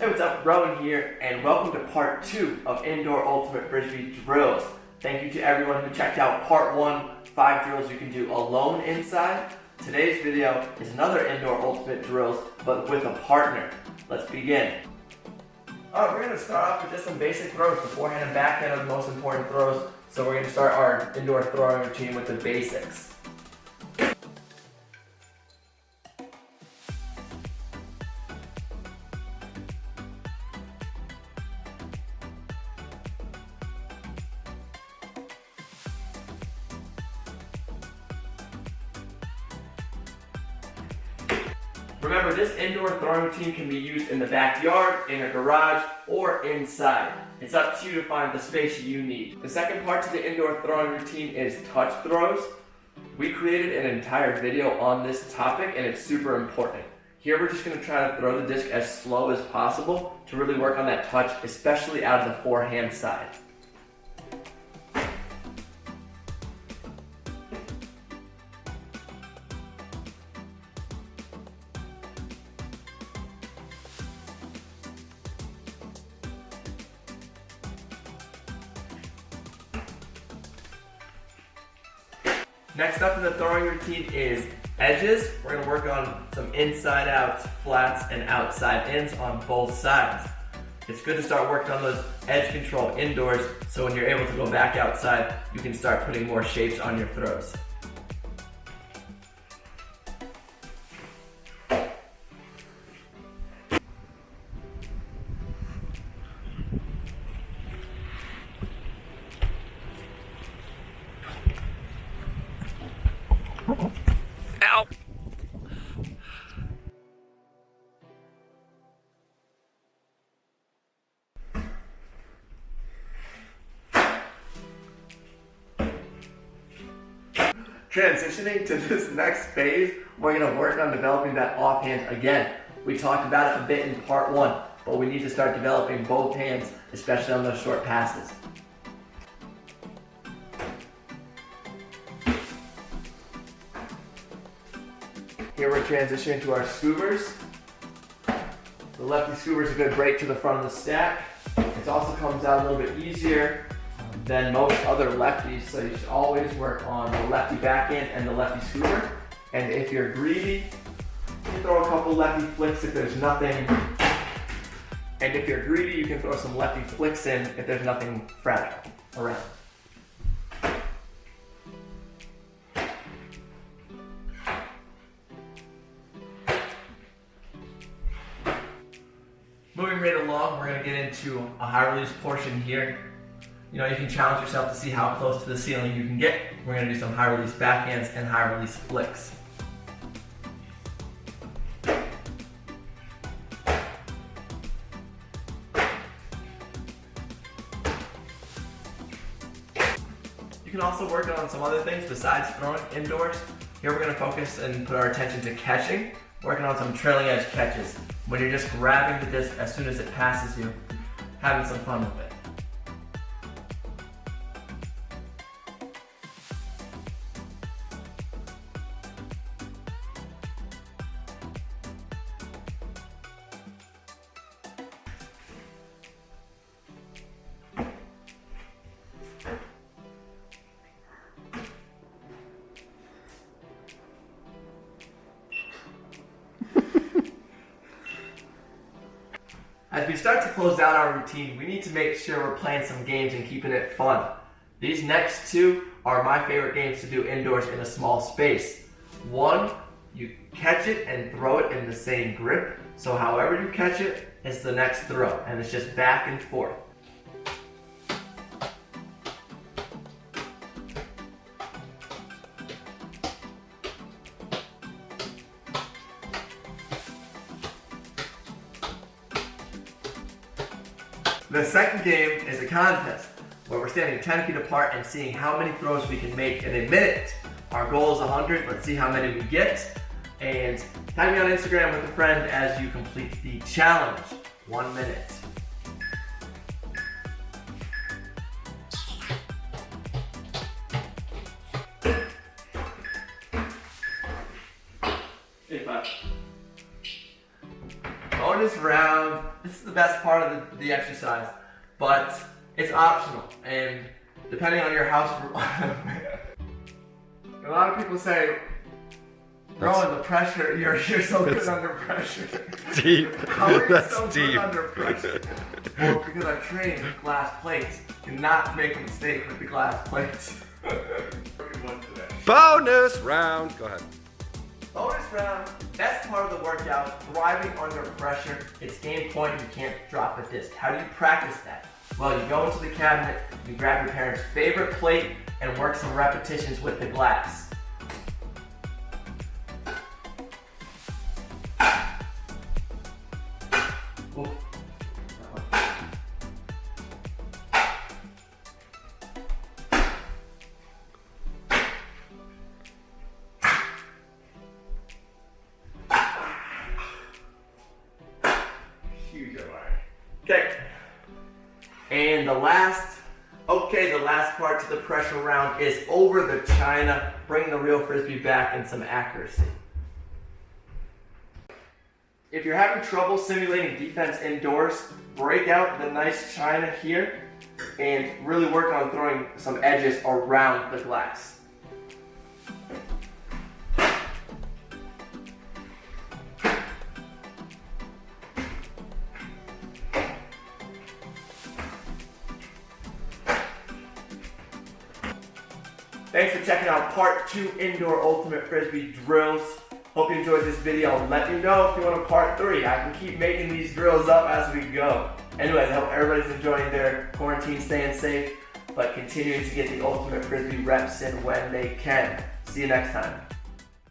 Hey, what's up? Rowan here, and welcome to part 2 of Indoor Ultimate Frisbee drills. Thank you to everyone who checked out part 1, 5 drills you can do alone inside. Today's video is another Indoor Ultimate drills, but with a partner. Let's begin. Alright, we're going to start off with just some basic throws. The forehand and backhand are the most important throws, so we're going to start our indoor throwing routine with the basics. Remember, this indoor throwing routine can be used in the backyard, in a garage, or inside. It's up to you to find the space you need. The second part to the indoor throwing routine is touch throws. We created an entire video on this topic and it's super important. Here we're just going to try to throw the disc as slow as possible to really work on that touch, especially out of the forehand side. Next up in the throwing routine is edges. We're going to work on some inside outs, flats, and outside ins on both sides. It's good to start working on those edge control indoors so when you're able to go back outside, you can start putting more shapes on your throws. Ow! Transitioning to this next phase, we're going to work on developing that offhand again. We talked about it a bit in part 1, but we need to start developing both hands, especially on those short passes. Here we're transitioning to our scoobers. The lefty scoober is a good break to the front of the stack. It also comes out a little bit easier than most other lefties, so you should always work on the lefty backhand and the lefty scoober. And if you're greedy, you can throw a couple lefty flicks if there's nothing. And if you're greedy, you can throw some lefty flicks in if there's nothing fragile around. Moving right along, we're going to get into a high release portion here. You know, you can challenge yourself to see how close to the ceiling you can get. We're going to do some high release backhands and high release flicks. You can also work on some other things besides throwing indoors. Here we're going to focus and put our attention to catching, working on some trailing edge catches. When you're just grabbing the disc as soon as it passes you, having some fun with it. As we start to close out our routine, we need to make sure we're playing some games and keeping it fun. These next two are my favorite games to do indoors in a small space. One, you catch it and throw it in the same grip. So however you catch it, it's the next throw, and it's just back and forth. The second game is a contest where we're standing 10 feet apart and seeing how many throws we can make in a minute. Our goal is 100. Let's see how many we get. And tag me on Instagram with a friend as you complete the challenge. 1 minute. Bonus round. round. This is the best part of the exercise, but it's optional. And depending on your house, a lot of people say, Rowan, the pressure, you're so good under pressure. Deep. How are you That's so deep. good under pressure? Well, because I trained with glass plates. Do not make a mistake with the glass plates. Bonus round. Go ahead. Bonus round, best part of the workout, thriving under pressure. It's game point, you can't drop a disc. How do you practice that? Well, you go into the cabinet, you grab your parents' favorite plate, and work some repetitions with the glass. Ooh. Huge alarm. Okay. And the last part to the pressure round is over the china, bringing the real Frisbee back and some accuracy. If you're having trouble simulating defense indoors, break out the nice china here and really work on throwing some edges around the glass. Thanks for checking out part 2 indoor ultimate Frisbee drills. Hope you enjoyed this video. Let me know if you want a part 3. I can keep making these drills up as we go. Anyways, I hope everybody's enjoying their quarantine, staying safe, but continuing to get the ultimate Frisbee reps in when they can. See you next time.